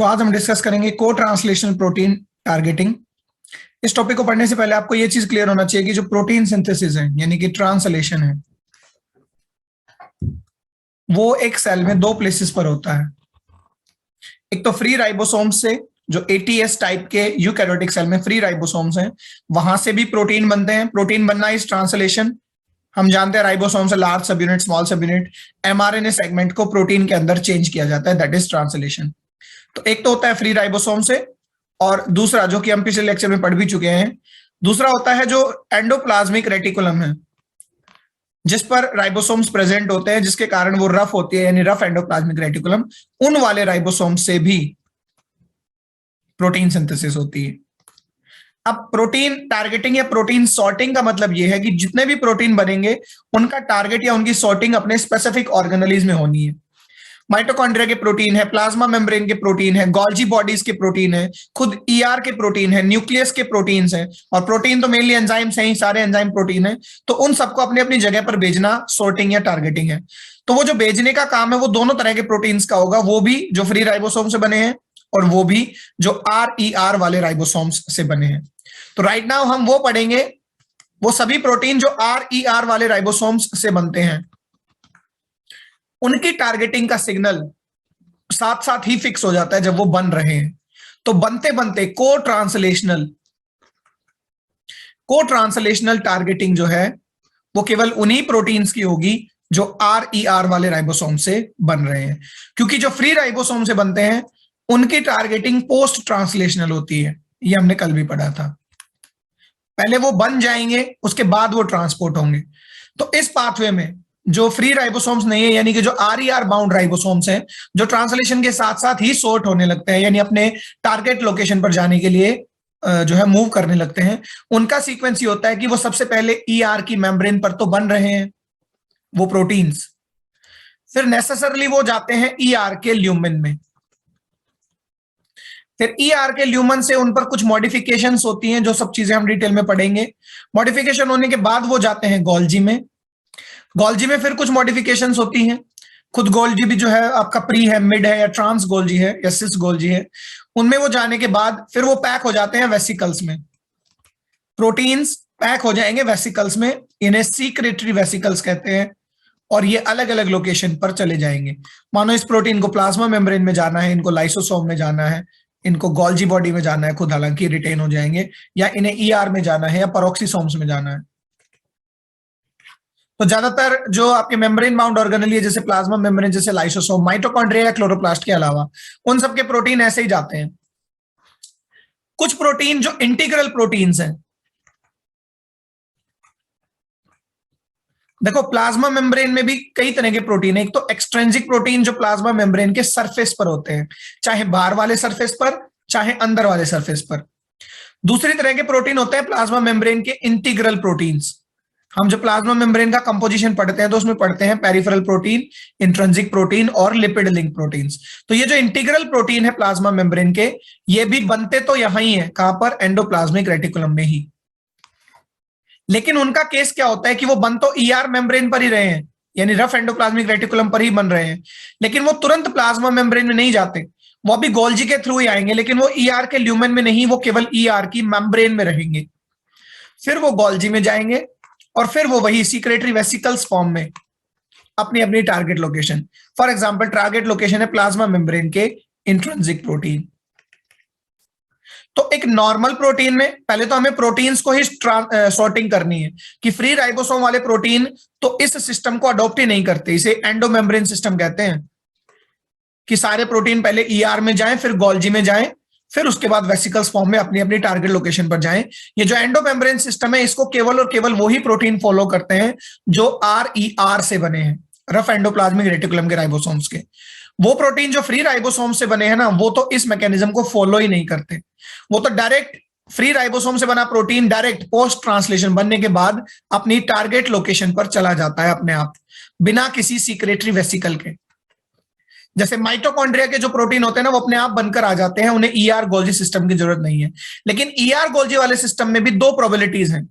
आज हम डिस्कस करेंगे को ट्रांसलेशनल प्रोटीन टारगेटिंग। इस टॉपिक को पढ़ने से पहले आपको यह चीज क्लियर होना चाहिए कि जो प्रोटीन सिंथेसिस है यानी कि ट्रांसलेशन है वो एक सेल में दो प्लेसेस पर होता है। एक तो फ्री राइबोसोम्स से, जो एटीएस टाइप के यूकैरियोटिक सेल में फ्री राइबोसोम्स हैं, वहां से भी प्रोटीन बनते हैं। प्रोटीन बनना इज ट्रांसलेशन। हम जानते हैं राइबोसोम से लार्ज सब यूनिट, स्मॉल सब यूनिट, एमआरएनए सेगमेंट को प्रोटीन के अंदर चेंज किया जाता है, दैट इज ट्रांसलेशन। तो एक तो होता है फ्री राइबोसोम से, और दूसरा जो कि हम पिछले लेक्चर में पढ़ भी चुके हैं, दूसरा होता है जो एंडोप्लाज्मिक रेटिकुलम है, जिस पर राइबोसोम्स प्रेजेंट होते हैं, जिसके कारण वो रफ होती है, यानी रफ एंडोप्लाज्मिक रेटिकुलम। उन वाले राइबोसोम से भी प्रोटीन सिंथेसिस होती है। अब प्रोटीन टारगेटिंग या प्रोटीन सॉर्टिंग का मतलब यह है कि जितने भी प्रोटीन बनेंगे उनका टारगेट या उनकी सॉर्टिंग अपने स्पेसिफिक ऑर्गेनेलिज में होनी है। माइटोकॉन्ड्रिया के प्रोटीन है, प्लाज्मा मेम्ब्रेन के प्रोटीन है, गोल्जी बॉडीज के प्रोटीन है, खुद ईआर के प्रोटीन है, न्यूक्लियस के प्रोटीन्स हैं, और प्रोटीन तो मेनली एंजाइम्स हैं ही, सारे एंजाइम प्रोटीन है। तो उन सबको अपनी अपनी जगह पर भेजना सॉर्टिंग या टारगेटिंग है। तो वो जो भेजने का काम है वो दोनों तरह के प्रोटीन्स का होगा, वो भी जो फ्री राइबोसोम से बने हैं और वो भी जो आरईआर वाले राइबोसोम्स से बने हैं। तो राइट नाउ हम वो पढ़ेंगे, वो सभी प्रोटीन जो आरईआर वाले राइबोसोम्स से बनते हैं, उनकी टारगेटिंग का सिग्नल साथ साथ ही फिक्स हो जाता है जब वो बन रहे हैं। तो बनते बनते को ट्रांसलेशनल टारगेटिंग जो है वो केवल उन्हीं प्रोटीन्स की होगी जो आरईआर वाले राइबोसोम से बन रहे हैं, क्योंकि जो फ्री राइबोसोम से बनते हैं उनकी टारगेटिंग पोस्ट ट्रांसलेशनल होती है। ये हमने कल भी पढ़ा था। पहले वो बन जाएंगे, उसके बाद वो ट्रांसपोर्ट होंगे। तो इस पाथवे में जो फ्री राइबोसोम्स नहीं है, यानी कि जो आरईआर बाउंड राइबोसोम्स हैं, जो ट्रांसलेशन के साथ साथ ही सॉर्ट होने लगते हैं, यानी अपने टारगेट लोकेशन पर जाने के लिए जो है मूव करने लगते हैं, उनका सीक्वेंस ये होता है कि वो सबसे पहले ईआर की मेम्ब्रेन पर तो बन रहे हैं वो प्रोटीन्स, फिर नेसेसरली वो जाते हैं ईआर के ल्यूमेन में, फिर ईआर के ल्यूमन से उन पर कुछ मॉडिफिकेशंस होती हैं, जो सब चीजें हम डिटेल में पढ़ेंगे। मॉडिफिकेशन होने के बाद वो जाते हैं गोल्जी में। गोल्जी में फिर कुछ मॉडिफिकेशंस होती हैं। खुद गोल्जी भी जो है आपका प्री है, मिड है, या ट्रांस गोल्जी है, या सिस गोल्जी है। उनमें वो जाने के बाद फिर वो पैक हो जाते हैं वेसिकल्स में। प्रोटीन्स पैक हो जाएंगे वेसिकल्स में, इन्हें सीक्रेटरी वेसिकल्स कहते हैं, और ये अलग अलग लोकेशन पर चले जाएंगे। मानो इस प्रोटीन को प्लाज्मा मेम्ब्रेन में जाना है, इनको लाइसोसोम में जाना है, इनको गोल्जी बॉडी में जाना है, खुद हालांकि रिटेन हो जाएंगे, या इन्हें ईआर में जाना है, या पेरोक्सिसोम्स में जाना है। तो ज्यादातर जो आपके मेम्ब्रेन बाउंड ऑर्गेनेली है, जैसे प्लाज्मा मेम्ब्रेन, जैसे लाइसोसोम, माइटोकॉन्ड्रिया या क्लोरोप्लास्ट के अलावा, उन सबके प्रोटीन ऐसे ही जाते हैं। कुछ प्रोटीन जो इंटीग्रल प्रोटीन्स हैं, देखो प्लाज्मा मेम्ब्रेन में भी कई तरह के प्रोटीन है। एक तो एक्सट्रिंसिक प्रोटीन जो प्लाज्मा मेम्ब्रेन के सरफेस पर होते हैं, चाहे बाहर वाले सरफेस पर चाहे अंदर वाले सरफेस पर। दूसरी तरह के प्रोटीन होते हैं प्लाज्मा मेम्ब्रेन के इंटीग्रल प्रोटीन्स। हम जो प्लाज्मा मेम्ब्रेन का कंपोजिशन पढ़ते हैं तो उसमें पढ़ते हैं पेरिफेरल प्रोटीन, इंट्रिंसिक प्रोटीन और लिपिड लिंक प्रोटीन्स। तो ये जो इंटीग्रल प्रोटीन है प्लाज्मा मेम्ब्रेन के, ये भी बनते तो यहां ही है, कहां पर? एंडोप्लाज्मिक रेटिकुलम में ही। लेकिन उनका केस क्या होता है कि वो बन तो ईआर मेम्ब्रेन पर ही रहे हैं, यानी रफ एंडोप्लाज्मिक रेटिकुलम पर ही बन रहे हैं, लेकिन वो तुरंत प्लाज्मा मेम्ब्रेन में नहीं जाते, वो अभी गोल्जी के थ्रू ही आएंगे, लेकिन वो ईआर के ल्यूमेन में नहीं, वो केवल ईआर की मेम्ब्रेन में रहेंगे। फिर वो गोल्जी में जाएंगे, और फिर वो वही सीक्रेटरी वेसिकल्स फॉर्म में अपनी अपनी target location, for example target location है प्लाज्मा मेम्ब्रेन के इंट्रिंसिक प्रोटीन। तो एक नॉर्मल प्रोटीन में पहले तो हमें प्रोटीन्स को ही सॉर्टिंग करनी है कि फ्री राइबोसोम वाले प्रोटीन तो इस सिस्टम को अडॉप्ट ही नहीं करते, इसे एंडोमेम्ब्रेन सिस्टम कहते हैं, कि सारे प्रोटीन पहले ईआर में जाएं, फिर गोल्जी में जाएं, फिर उसके बाद वेसिकल्स फॉर्म में अपनी अपनी टारगेट लोकेशन पर जाएं। ये जो एंडोमेम्ब्रेन सिस्टम है, इसको केवल और केवल वही प्रोटीन फॉलो करते हैं जो आरईआर से बने हैं, रफ एंडोप्लाज्मिक रेटिकुलम के राइबोसोम्स के। वो प्रोटीन जो फ्री राइबोसोम से बने हैं ना, वो तो इस मैकेनिज्म को फॉलो ही नहीं करते। वो तो डायरेक्ट फ्री राइबोसोम से बना प्रोटीन डायरेक्ट पोस्ट ट्रांसलेशन बनने के बाद अपनी टारगेट लोकेशन पर चला जाता है अपने आप, बिना किसी सीक्रेटरी वेसिकल के। जैसे माइटोकॉन्ड्रिया के जो प्रोटीन होते हैं ना, वो अपने आप बनकर आ जाते हैं, उन्हें ईआर गोल्जी सिस्टम की जरूरत नहीं है। लेकिन ईआर गोल्जी वाले सिस्टम में भी दो प्रोबेबिलिटीज हैं।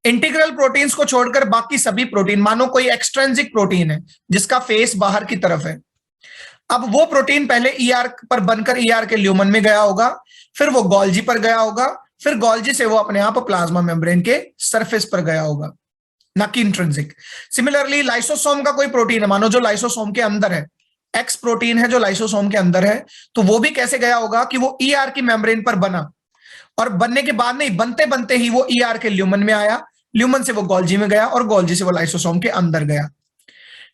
इंटीग्रल प्रोटीन्स को छोड़कर बाकी सभी प्रोटीन, मानो कोई एक्सट्रिंसिक प्रोटीन है जिसका फेस बाहर की तरफ है, अब वो प्रोटीन पहले ईआर पर बनकर ईआर के ल्यूमन में गया होगा, फिर वो गोल्जी पर गया होगा, फिर गोल्जी से वो अपने आप प्लाज्मा मेम्ब्रेन के सरफेस पर गया होगा, ना कि इंट्रिंसिक। सिमिलरली लाइसोसोम का कोई प्रोटीन है, मानो जो लाइसोसोम के अंदर है, एक्स प्रोटीन है जो लाइसोसोम के अंदर है, तो वो भी कैसे गया होगा कि वो ईआर की मेम्ब्रेन पर बना, और बनने के बाद नहीं, बनते बनते ही वो ईआर के ल्यूमन में आया, ल्यूमन से वो गोल्जी में गया, और गोल्जी से वो लाइसोसोम के अंदर गया।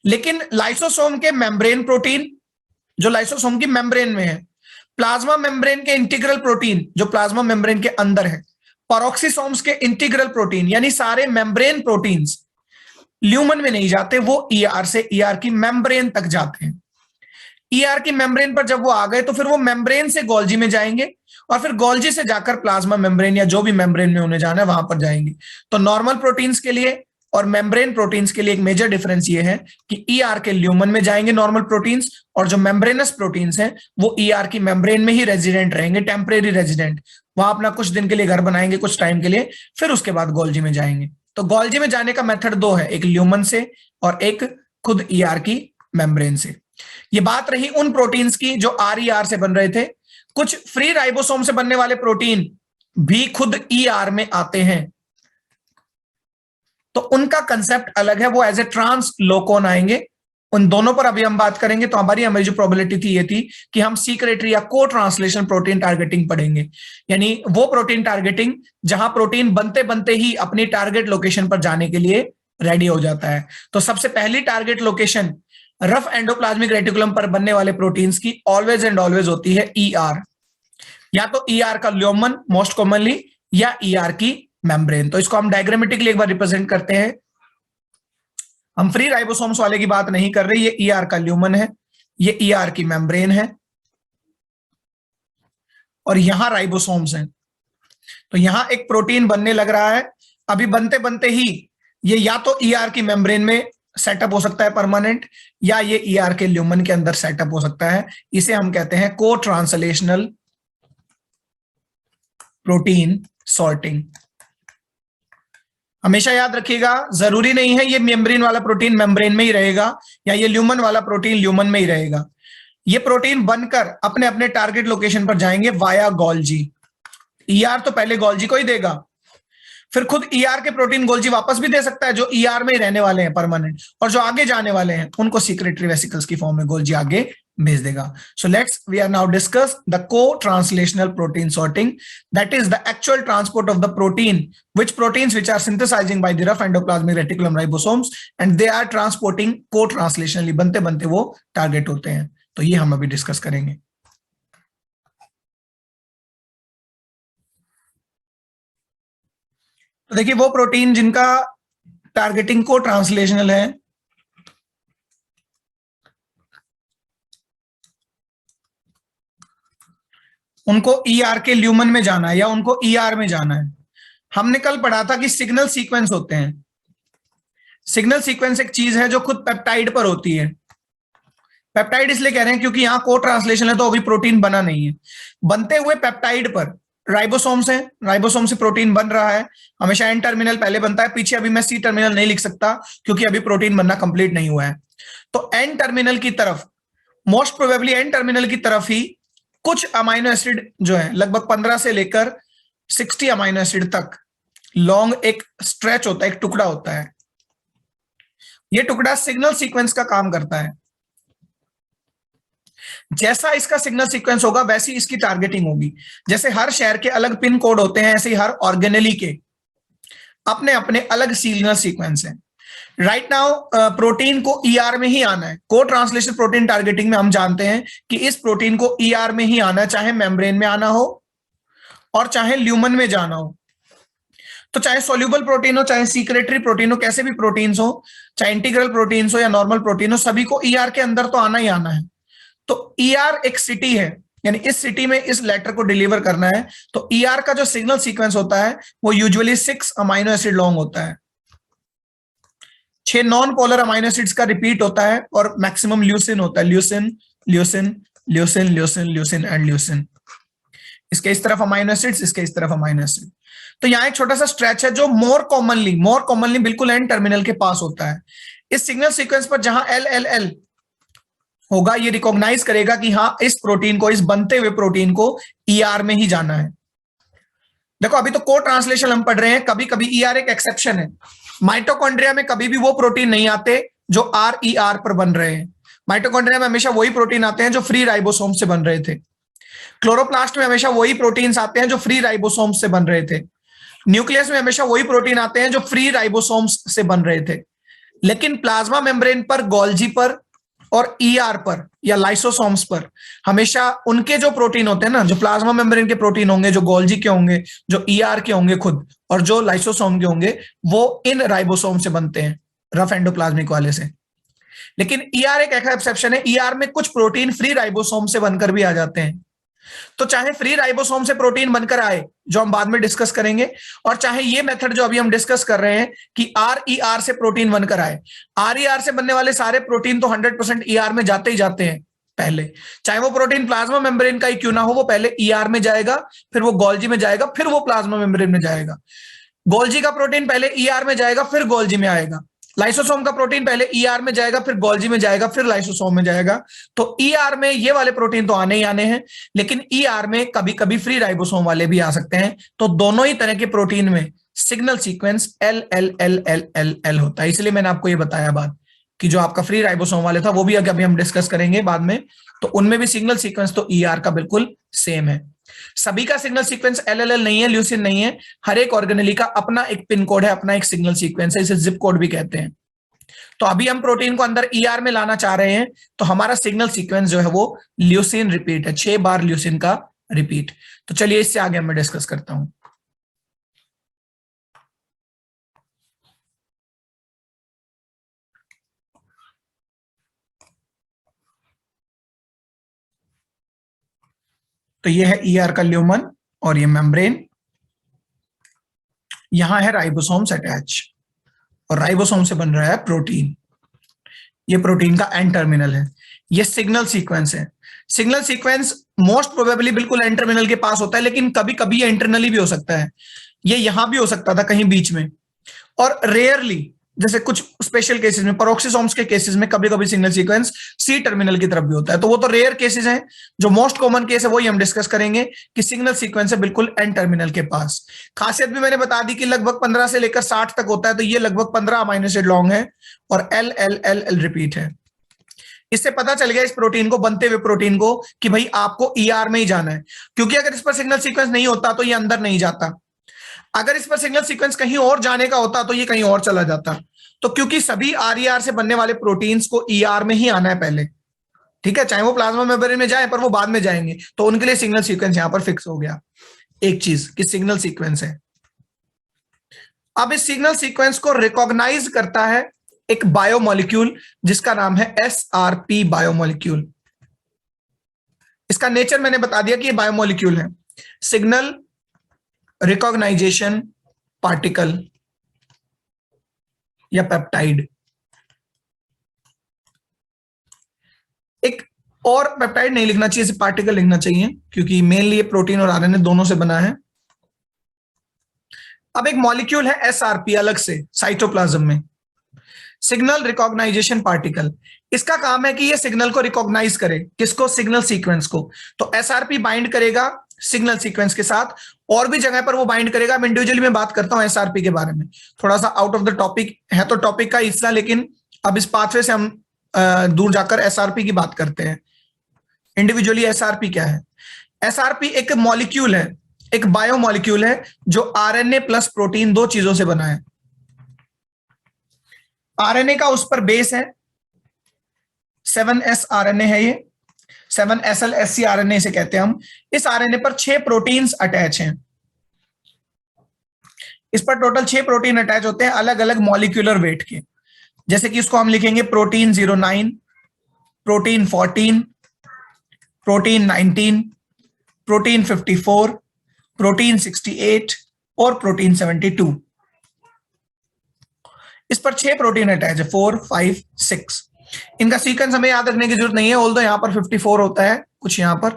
लेकिन लाइसोसोम के मेम्ब्रेन प्रोटीन जो लाइसोसोम की मेम्ब्रेन में है, प्लाज्मा मेम्ब्रेन के इंटीग्रल प्रोटीन जो प्लाज्मा मेम्ब्रेन के अंदर है, पेरोक्सिसोम्स के इंटीग्रल प्रोटीन यानी सारे मेम्ब्रेन प्रोटीन्स ल्यूमन में नहीं जाते, वो ईआर से ईआर की मेम्ब्रेन तक जाते हैं। ईआर की मेम्ब्रेन पर जब वो आ गए तो फिर वो मेम्ब्रेन से गोल्जी में जाएंगे, और फिर गोल्जी से जाकर प्लाज्मा मेम्ब्रेन या जो भी मेम्ब्रेन में उन्हें जाना है वहां पर जाएंगे। तो नॉर्मल प्रोटीन्स के लिए और मेम्ब्रेन प्रोटीन्स के लिए एक मेजर डिफरेंस ये है कि ईआर के ल्यूमन में जाएंगे नॉर्मल प्रोटीन्स, और जो मेम्ब्रेनस प्रोटीन्स हैं वो ईआर की मेम्ब्रेन में ही रेजिडेंट रहेंगे, टेम्परेरी रेजिडेंट, वहां अपना कुछ दिन के लिए घर बनाएंगे कुछ टाइम के लिए, फिर उसके बाद गोल्जी में जाएंगे। तो गोल्जी में जाने का मेथड दो है, एक ल्यूमन से और एक खुद ईआर की मेम्ब्रेन से। ये बात रही उन प्रोटीन्स की जो आर से बन रहे थे। कुछ फ्री राइबोसोम से बनने वाले प्रोटीन भी खुद ईआर में आते हैं, तो उनका कंसेप्ट अलग है, वो एज ए ट्रांसलोकोन आएंगे, उन दोनों पर अभी हम बात करेंगे। तो हमारी जो प्रोबेबिलिटी थी ये थी कि हम सीक्रेटरी या को ट्रांसलेशन प्रोटीन टारगेटिंग पढ़ेंगे, यानी वो प्रोटीन टारगेटिंग जहां प्रोटीन बनते बनते ही अपनी टारगेट लोकेशन पर जाने के लिए रेडी हो जाता है। तो सबसे पहली target location rough endoplasmic reticulum पर बनने वाले प्रोटीन्स की ऑलवेज एंड ऑलवेज होती है ईआर, या तो ईआर का ल्यूमन मोस्ट कॉमनली, या ईआर की मेम्ब्रेन। तो इसको हम डायग्रामेटिकली एक बार रिप्रेजेंट करते हैं। हम फ्री राइबोसोम्स वाले की बात नहीं कर रहे, ये ईआर का ल्यूमन है, ये ईआर की मेम्ब्रेन है, और यहां राइबोसोम्स हैं। तो यहां एक प्रोटीन बनने लग रहा है, अभी बनते बनते ही ये या तो ईआर की मेम्ब्रेन में सेटअप हो सकता है परमानेंट, या ये ईआर के ल्यूमन के अंदर सेटअप हो सकता है। इसे हम कहते हैं को ट्रांसलेशनल प्रोटीन सॉर्टिंग। हमेशा याद रखिएगा, जरूरी नहीं है ये मेम्ब्रेन वाला प्रोटीन मेम्ब्रेन में ही रहेगा, या ये ल्यूमन वाला प्रोटीन ल्यूमन में ही रहेगा। ये प्रोटीन बनकर अपने अपने टारगेट लोकेशन पर जाएंगे वाया गोल्जी। ईआर तो पहले गोल्जी को ही देगा, फिर खुद ईआर के प्रोटीन गोल्जी वापस भी दे सकता है जो ईआर में ही रहने वाले हैं परमानेंट, और जो आगे जाने वाले हैं उनको सीक्रेटरी वेसिकल्स की फॉर्म में गोल्जी आगे भेज देगा। So let's we are now discuss the co translational protein sorting, that is the actual transport of the protein which proteins which are synthesizing by the rough endoplasmic reticulum ribosomes and they are transporting co-translationally, बनते बनते वो target होते हैं। तो ये हम अभी discuss करेंगे। तो देखिए वो प्रोटीन जिनका टारगेटिंग को ट्रांसलेशनल है, उनको ईआर के ल्यूमन में जाना है या उनको ईआर में जाना है। हमने कल पढ़ा था कि सिग्नल सीक्वेंस होते हैं। सिग्नल सीक्वेंस एक चीज है जो खुद पेप्टाइड पर होती है। पेप्टाइड इसलिए कह रहे हैं क्योंकि यहां को ट्रांसलेशन है तो अभी प्रोटीन बना नहीं है। बनते हुए पेप्टाइड पर राइबोसोम से, राइबोसोम से प्रोटीन बन रहा है, हमेशा एन टर्मिनल पहले बनता है, पीछे अभी मैं सी टर्मिनल नहीं लिख सकता क्योंकि अभी प्रोटीन बनना कंप्लीट नहीं हुआ है। तो एन टर्मिनल की तरफ, मोस्ट प्रोबेबली एन टर्मिनल की तरफ ही कुछ अमाइनो एसिड जो है लगभग 15 से लेकर 60 अमाइनो एसिड तक लॉन्ग एक स्ट्रेच होता है, एक टुकड़ा होता है। यह टुकड़ा सिग्नल सीक्वेंस का काम करता है। जैसा इसका सिग्नल सीक्वेंस होगा वैसी इसकी टारगेटिंग होगी। जैसे हर शहर के अलग पिन कोड होते हैं, ऐसे ही हर ऑर्गेनेली के अपने अपने अलग सिग्नल सीक्वेंस हैं। राइट नाउ प्रोटीन को ईआर में ही आना है। को ट्रांसलेशन प्रोटीन टारगेटिंग में हम जानते हैं कि इस प्रोटीन को ईआर में ही आना है, चाहे मेम्ब्रेन में आना हो और चाहे ल्यूमन में जाना हो। तो चाहे सोल्यूबल प्रोटीन हो, चाहे सीक्रेटरी प्रोटीन हो, कैसे भी प्रोटीन्स हो, चाहे इंटीग्रल प्रोटीन्स हो या नॉर्मल प्रोटीन हो, सभी को ईआर के अंदर तो आना ही आना है। तो ईआर एक सिटी है, यानी इस सिटी में इस लेटर को डिलीवर करना है। तो ईआर का जो सिग्नल सीक्वेंस होता है वो यूजुअली 6 अमाइनो एसिड लॉन्ग होता है। 6 नॉन पोलर अमाइनो एसिड्स का रिपीट होता है और मैक्सिमम ल्यूसिन होता है। Leucine leucine leucine leucine leucine and leucine. इसके इस तरफ अमाइनो एसिड्स, इसके इस तरफ अमाइनो एसिड। तो यहां एक छोटा सा स्ट्रेच है जो मोर कॉमनली बिल्कुल एंड टर्मिनल के पास होता है। इस सिग्नल सीक्वेंस पर जहां एल एल एल होगा, ये रिकॉग्नाइज करेगा कि हाँ इस प्रोटीन को, इस बनते हुए प्रोटीन को ईआर में ही जाना है। देखो अभी तो कोड ट्रांसलेशन हम पढ़ रहे हैं, कभी कभी ईआर एक एक्सेप्शन है। माइटोकॉन्ड्रिया में कभी भी वो प्रोटीन नहीं आते जो आरईआर पर बन रहे हैं। माइटोकॉन्ड्रिया में हमेशा वही प्रोटीन आते हैं जो फ्री राइबोसोम से बन रहे थे। क्लोरोप्लास्ट में हमेशा वही प्रोटीन्स आते हैं जो फ्री राइबोसोम से बन रहे थे। न्यूक्लियस में हमेशा वही प्रोटीन आते हैं जो फ्री राइबोसोम्स से बन रहे थे। लेकिन प्लाज्मा मेम्ब्रेन पर, गोल्जी पर और ईआर पर या लाइसोसोम्स पर हमेशा उनके जो प्रोटीन होते हैं ना, जो प्लाज्मा मेम्ब्रेन के प्रोटीन होंगे, जो गोल्जी के होंगे, जो ईआर के होंगे खुद, और जो लाइसोसोम के होंगे, वो इन राइबोसोम से बनते हैं, रफ एंडोप्लाज्मिक वाले से। लेकिन ईआर एक ऐसा एक्सेप्शन है, ईआर में कुछ प्रोटीन फ्री राइबोसोम से बनकर भी आ जाते हैं। तो चाहे फ्री राइबोसोम से प्रोटीन बनकर आए, जो हम बाद में डिस्कस करेंगे, और चाहे ये मेथड जो अभी हम डिस्कस कर रहे हैं कि आरईआर से प्रोटीन बनकर आए, आरईआर से बनने वाले सारे प्रोटीन तो 100% ईआर में जाते ही जाते हैं पहले। चाहे वो प्रोटीन प्लाज्मा मेम्ब्रेन का ही क्यों ना हो, वो पहले ईआर में जाएगा, फिर वो गोल्जी में जाएगा, फिर वो प्लाज्मा मेम्ब्रेन में जाएगा। गोल्जी का प्रोटीन पहले ईआर में जाएगा, फिर गोल्जी में आएगा। लाइसोसोम का प्रोटीन पहले ईआर में जाएगा, फिर गोल्जी में जाएगा, फिर लाइसोसोम में जाएगा। तो ईआर में ये वाले प्रोटीन तो आने ही आने हैं, लेकिन ईआर में कभी कभी फ्री राइबोसोम वाले भी आ सकते हैं। तो दोनों ही तरह के प्रोटीन में signal sequence L L L L L L होता है। इसलिए मैंने आपको ये बताया बात कि जो आपका फ्री राइबोसोम वाले था वो भी अभी हम डिस्कस करेंगे बाद में, तो उनमें भी सिग्नल सीक्वेंस तो ईआर का बिल्कुल सेम है। सभी का सिग्नल सीक्वेंस एलएलएल नहीं है, ल्यूसिन नहीं है। हर एक ऑर्गेनेली का अपना एक पिन कोड है, अपना एक सिग्नल सीक्वेंस है, इसे जिप कोड भी कहते हैं। तो अभी हम प्रोटीन को अंदर ईआर में लाना चाह रहे हैं, तो हमारा सिग्नल सीक्वेंस जो है वो ल्यूसिन रिपीट है, 6 बार ल्यूसिन का रिपीट। तो चलिए इससे आगे मैं डिस्कस करता हूं। तो ये है ईआर का ल्यूमन और ये मेम्ब्रेन, यहां है राइबोसोम्स अटैच, और राइबोसोम से बन रहा है प्रोटीन। ये प्रोटीन का एन टर्मिनल है, ये सिग्नल सीक्वेंस है। सिग्नल सीक्वेंस मोस्ट प्रोबेबली बिल्कुल एन टर्मिनल के पास होता है, लेकिन कभी कभी ये इंटरनली भी हो सकता है। ये यहां भी हो सकता था कहीं बीच में, और रेयरली जैसे कुछ स्पेशल केसेस में, पेरोक्सिसोम्स के केसेस में कभी कभी सिग्नल सीक्वेंस सी टर्मिनल की तरफ भी होता है। तो वो तो रेयर केसेस हैं, जो मोस्ट कॉमन केस है वही हम डिस्कस करेंगे कि सिग्नल सीक्वेंस है बिल्कुल एन टर्मिनल के पास। खासियत भी मैंने बता दी कि लगभग 15 से लेकर 60 तक होता है, तो ये लगभग 15 अमीनो एसिड लॉन्ग है और L L L L repeat है। इससे पता चल गया इस प्रोटीन को, बनते हुए प्रोटीन को, कि भाई आपको ईआर में ही जाना है, क्योंकि अगर इस पर सिग्नल सीक्वेंस नहीं होता तो ये अंदर नहीं जाता। अगर इस पर सिग्नल सीक्वेंस कहीं और जाने का होता तो ये कहीं और चला जाता। तो क्योंकि सभी आरईआर से बनने वाले प्रोटीन्स को ईआर में ही आना है पहले, ठीक है, चाहे वो प्लाज्मा मेम्ब्रेन में जाए पर वो बाद में जाएंगे, तो उनके लिए सिग्नल सीक्वेंस यहां पर फिक्स हो गया। एक चीज कि सिग्नल सीक्वेंस है। अब इस सिग्नल सीक्वेंस को रिकॉग्नाइज करता है एक बायोमोलिक्यूल जिसका नाम है एसआरपी बायोमोलिक्यूल। इसका नेचर मैंने बता दिया कि ये बायोमोलिक्यूल है, सिग्नल रिकॉग्नाइजेशन पार्टिकल या पेप्टाइड। एक और पेप्टाइड नहीं लिखना चाहिए, सिर्फ पार्टिकल लिखना चाहिए, क्योंकि मेनली ये प्रोटीन और आरएनए दोनों से बना है। अब एक मॉलिक्यूल है एसआरपी अलग से साइटोप्लाज्म में, सिग्नल रिकॉग्नाइजेशन पार्टिकल। इसका काम है कि ये सिग्नल को रिकॉग्नाइज करे, किसको? सिग्नल सीक्वेंस को। तो एसआरपी बाइंड करेगा सिग्नल सीक्वेंस के साथ, और भी जगह पर वो बाइंड करेगा। मैं इंडिविजुअली में बात करता हूं एसआरपी के बारे में, थोड़ा सा आउट ऑफ द टॉपिक है तो टॉपिक का हिस्सा, लेकिन अब इस पाथवे से हम दूर जाकर एसआरपी की बात करते हैं। इंडिविजुअली एसआरपी क्या है? एसआरपी एक मॉलिक्यूल है, एक बायोमॉलिक्यूल है जो आरएनए प्लस प्रोटीन दो चीजों से बना है। आरएनए का उस पर बेस है, 7s आरएनए है, ये 7SLSC आरएनए इसे कहते हैं हम। इस आरएनए पर 6 प्रोटीन्स अटैच हैं। इस पर टोटल 6 प्रोटीन अटैच होते हैं अलग अलग मॉलिक्यूलर वेट के। जैसे कि इसको हम लिखेंगे protein 09, protein 14, protein 19, protein 54, protein 68 और प्रोटीन 72। इस पर 6 प्रोटीन अटैच है, 4, 5, 6। इनका सीक्वेंस हमें याद रखने की जरूरत नहीं है, ऑल्दो यहां पर 54 होता है कुछ यहां पर।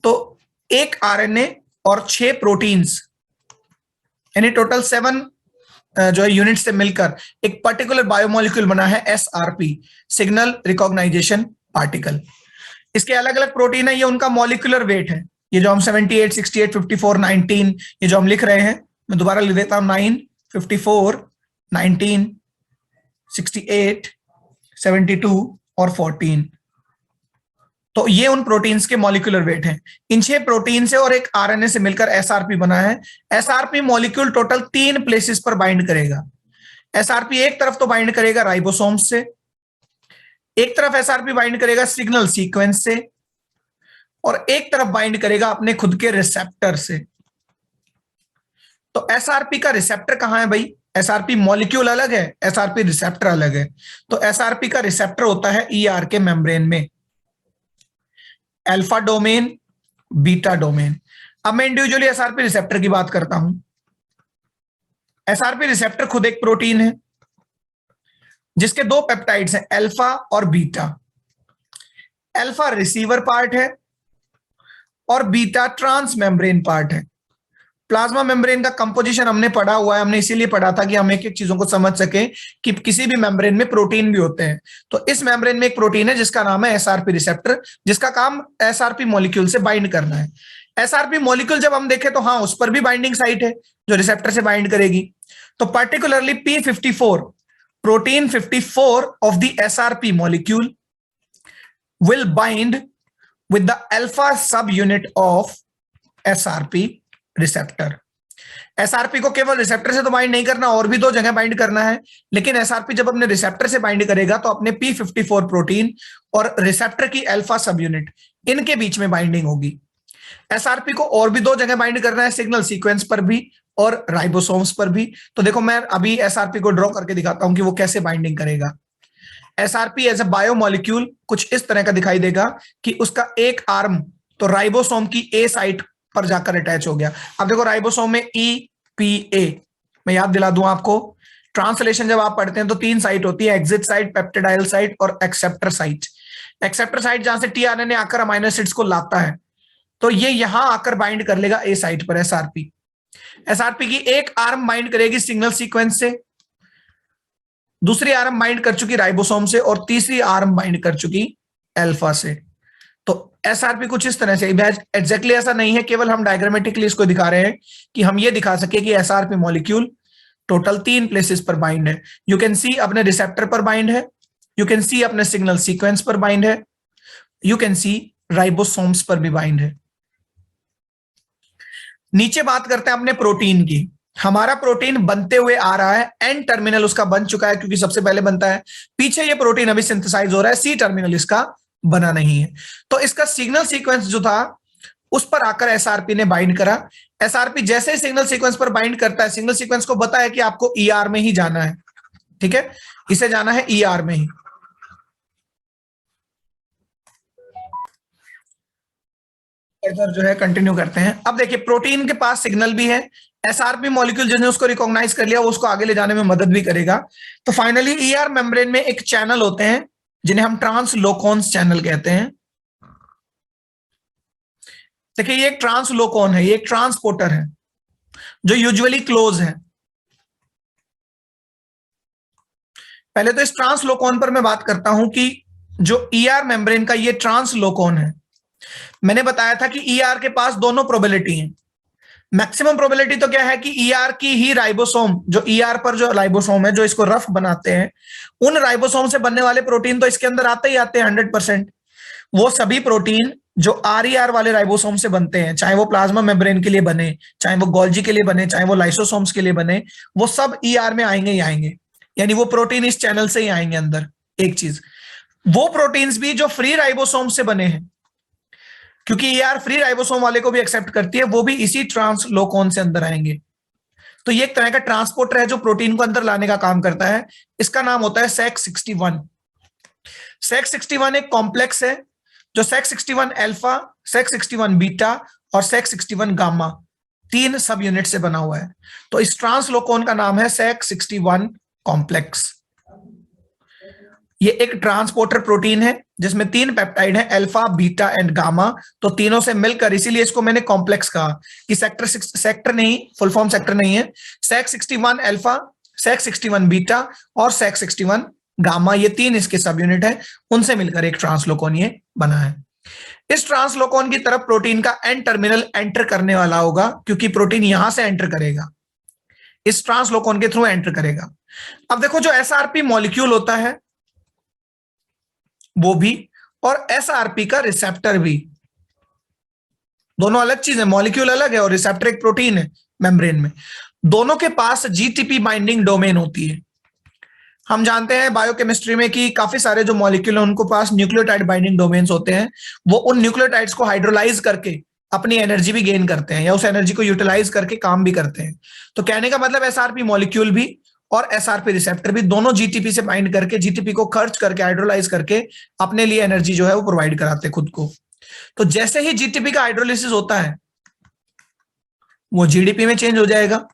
तो एक आरएनए और 6 प्रोटीन्स, यानी टोटल 7 जो है यूनिट से मिलकर एक पर्टिकुलर बायोमोलिक्यूल बना है एसआरपी, सिग्नल रिकॉग्नाइजेशन पार्टिकल। इसके अलग अलग प्रोटीन है, ये उनका मॉलिक्यूलर वेट है। ये जो हम 78, 68, 54, 19 ये जो हम लिख रहे हैं, मैं दोबारा लिख देता हूं, 9, 54, 19, 68, 72 और 14। तो ये उन प्रोटीन्स के मॉलिक्यूलर वेट हैं। इन 6 प्रोटीन से और एक आरएनए से मिलकर एसआरपी बना है। एसआरपी मॉलिक्यूल टोटल 3 प्लेसेस पर बाइंड करेगा। एसआरपी एक तरफ तो बाइंड करेगा राइबोसोम्स से, एक तरफ एसआरपी बाइंड करेगा सिग्नल सीक्वेंस से, और एक तरफ बाइंड करेगा अपने खुद के रिसेप्टर से। तो एसआरपी का रिसेप्टर कहां है भाई? एसआरपी मॉलिक्यूल अलग है, एसआरपी रिसेप्टर अलग है। तो एसआरपी का रिसेप्टर होता है ईआर के मेम्ब्रेन में, अल्फा डोमेन, बीटा डोमेन। अब मैं इंडिविजुअली एसआरपी रिसेप्टर की बात करता हूं। एसआरपी रिसेप्टर खुद एक प्रोटीन है जिसके 2 पेप्टाइड्स हैं, अल्फा और बीटा। अल्फा रिसीवर पार्ट है और बीटा ट्रांस मेम्ब्रेन पार्ट है। प्लाज्मा मेम्ब्रेन का कंपोजिशन हमने पढ़ा हुआ है, हमने इसीलिए पढ़ा था कि हम एक एक चीजों को समझ सकें कि किसी भी मेम्ब्रेन में प्रोटीन भी होते हैं। तो इस मेम्ब्रेन में एक प्रोटीन है जिसका नाम है एसआरपी रिसेप्टर, जिसका काम एसआरपी मॉलिक्यूल से बाइंड करना है। एसआरपी मॉलिक्यूल जब हम देखें तो हाँ, उस पर भी बाइंडिंग साइट है जो रिसेप्टर से बाइंड करेगी। तो particularly P54, protein 54 of the SRP molecule will bind with the alpha subunit of SRP receptor। SRP को केवल रिसेप्टर से तो बाइंड नहीं करना, और भी 2 जगह बाइंड करना है, लेकिन SRP जब अपने रिसेप्टर से बाइंड करेगा तो अपने P54 प्रोटीन और रिसेप्टर की अल्फा सब यूनिट, इनके बीच में बाइंडिंग होगी। SRP को और भी 2 जगह बाइंड करना है, सिग्नल सीक्वेंस पर भी और राइबोसोम्स पर भी। तो देखो मैं अभी SRP को ड्रॉ करके दिखाता हूं कि वो कैसे बाइंडिंग करेगा। एसआरपी एज ए बायोमोलिक्यूल कुछ इस तरह का दिखाई देगा कि उसका एक आर्म तो राइबोसोम की ए साइट पर जाकर अटैच हो गया। अब देखो राइबोसोम में EPA, मैं याद दिला दूं आपको, ट्रांसलेशन जब आप पढ़ते हैं तो 3 साइट होती है, एग्जिट साइट, पेप्टिडाइल साइट और एक्सेप्टर साइट। एक्सेप्टर साइट जहां से टीआरएनए आकर अमीनो एसिड्स को लाता है, तो ये यहां आकर बाइंड कर लेगा ए साइट पर एसआरपी। एसआरपी की एक आर्म बाइंड करेगी सिग्नल सीक्वेंस से, दूसरी आर्म बाइंड कर चुकी राइबोसोम से, और तीसरी आर्म बाइंड कर चुकी अल्फा से। तो एसआरपी कुछ इस तरह से, एग्जैक्टली ऐसा नहीं है, केवल हम डायग्रामेटिकली इसको दिखा रहे हैं कि हम ये दिखा सके कि एसआरपी मॉलिक्यूल टोटल 3 प्लेसेस पर बाइंड है। यू कैन सी अपने रिसेप्टर पर बाइंड है, यू कैन सी अपने सिग्नल सीक्वेंस पर बाइंड है, यू कैन सी राइबोसोम्स पर भी बाइंड है। नीचे बात करते हैं अपने प्रोटीन की। हमारा प्रोटीन बनते हुए आ रहा है, एन टर्मिनल उसका बन चुका है क्योंकि सबसे पहले बनता है, पीछे ये प्रोटीन अभी सिंथेसाइज हो रहा है, सी टर्मिनल इसका बना नहीं है। तो इसका सिग्नल सीक्वेंस जो था उस पर आकर एसआरपी ने बाइंड करा। एसआरपी जैसे ही सिग्नल सीक्वेंस पर बाइंड करता है, सिग्नल सीक्वेंस को बताया कि आपको ईआर में ही जाना है, ठीक है, इसे जाना है ईआर में ही। इधर जो है कंटिन्यू करते हैं। अब देखिए प्रोटीन के पास सिग्नल भी है, एसआरपी मॉलिक्यूल जिसने उसको रिकॉग्नाइज कर लिया वो उसको आगे ले जाने में मदद भी करेगा। तो फाइनली ईआर मेम्ब्रेन में एक चैनल होते हैं जिन्हें हम ट्रांसलोकॉन्स चैनल कहते हैं। देखिए ये एक ट्रांसलोकॉन है, ये एक ट्रांसपोर्टर है जो यूजुअली क्लोज है। पहले तो इस ट्रांसलोकॉन पर मैं बात करता हूं कि जो ईआर मेम्ब्रेन का ये ट्रांसलोकॉन है, मैंने बताया था कि ईआर के पास दोनों प्रोबेबिलिटी है। मैक्सिमम प्रोबेबिलिटी तो क्या है कि ईआर की ही राइबोसोम, जो ईआर पर जो राइबोसोम है जो इसको रफ बनाते हैं, उन राइबोसोम से बनने वाले प्रोटीन तो इसके अंदर आते ही आते हैं 100%। वो सभी प्रोटीन जो आरईआर वाले राइबोसोम से बनते हैं, चाहे वो प्लाज्मा मेम्ब्रेन के लिए बने, चाहे वो गोल्जी के लिए बने, चाहे वो लाइसोसोम्स के लिए बने, वो सब ईआर में आएंगे ही आएंगे, यानी वो प्रोटीन इस चैनल से ही आएंगे अंदर। एक चीज, वो प्रोटीन्स भी जो फ्री राइबोसोम से बने हैं, क्योंकि ईआर फ्री राइबोसोम वाले को भी एक्सेप्ट करती है, वो भी इसी ट्रांसलोकॉन से अंदर आएंगे। तो ये एक तरह का ट्रांसपोर्टर है जो प्रोटीन को अंदर लाने का काम करता है। इसका नाम होता है SEC61। SEC61 एक कॉम्प्लेक्स है जो SEC61 अल्फा, SEC61 बीटा और SEC61 गामा 3 सब यूनिट से बना हुआ है। तो इस ट्रांसलोकॉन का नाम है SEC61 कॉम्प्लेक्स। ये एक ट्रांसपोर्टर प्रोटीन है जिसमें 3 पेप्टाइड हैं, अल्फा, बीटा एंड गामा। तो तीनों से मिलकर, इसीलिए इसको मैंने कॉम्प्लेक्स कहा कि सेक्टर नहीं, फुल फॉर्म सेक्टर नहीं है। SEC61 अल्फा, SEC61 बीटा और SEC61 गामा, ये 3 इसके सब यूनिट है, उनसे मिलकर एक ट्रांसलोकॉन ये बना है। इस ट्रांसलोकॉन की तरफ प्रोटीन का एन टर्मिनल एंटर करने वाला होगा, क्योंकि प्रोटीन यहां से एंटर करेगा, इस ट्रांसलोकॉन के थ्रू एंटर करेगा। अब देखो जो एसआरपी मॉलिक्यूल होता है वो भी, और एसआरपी का रिसेप्टर भी, दोनों अलग चीज है, मॉलिक्यूल अलग है और रिसेप्टर एक प्रोटीन है मेम्ब्रेन में। दोनों के पास जीटीपी बाइंडिंग डोमेन होती है। हम जानते हैं बायोकेमिस्ट्री में कि काफी सारे जो मॉलिक्यूल हैं उनको पास न्यूक्लियोटाइड बाइंडिंग डोमेन्स होते हैं, वो उन न्यूक्लियोटाइड्स को हाइड्रोलाइज करके अपनी एनर्जी भी गेन करते हैं या उस एनर्जी को यूटिलाइज करके काम भी करते हैं। तो कहने का मतलब एसआरपी मॉलिक्यूल भी और एसआरपी रिसेप्टर भी दोनों जीटीपी से बाइंड करके, जीटीपी को खर्च करके, हाइड्रोलाइज करके अपने लिए एनर्जी जो है वो प्रोवाइड कराते हैं खुद को। तो जैसे ही जीटीपी का हाइड्रोलिसिस होता है वो जीडीपी में चेंज हो जाएगा।